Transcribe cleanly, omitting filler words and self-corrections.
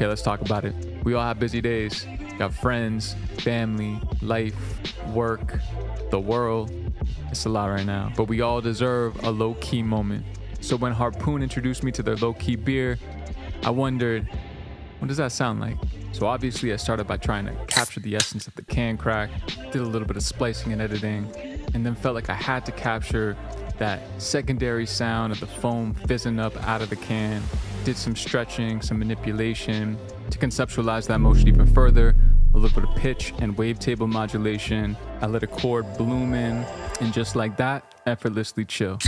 Okay, let's talk about it. We all have busy days. Got friends, family, life, work, the world. It's a lot right now. But we all deserve a low-key moment. So when Harpoon introduced me to their low-key beer, I wondered, what does that sound like? So obviously I started by trying to capture the essence of the can crack, did a little bit of splicing and editing, and then felt like I had to capture that secondary sound of the foam fizzing up out of the can. Did some stretching, some manipulation to conceptualize that motion even further, a little bit of pitch and wavetable modulation. I let a chord bloom in, and just like that, effortlessly chill.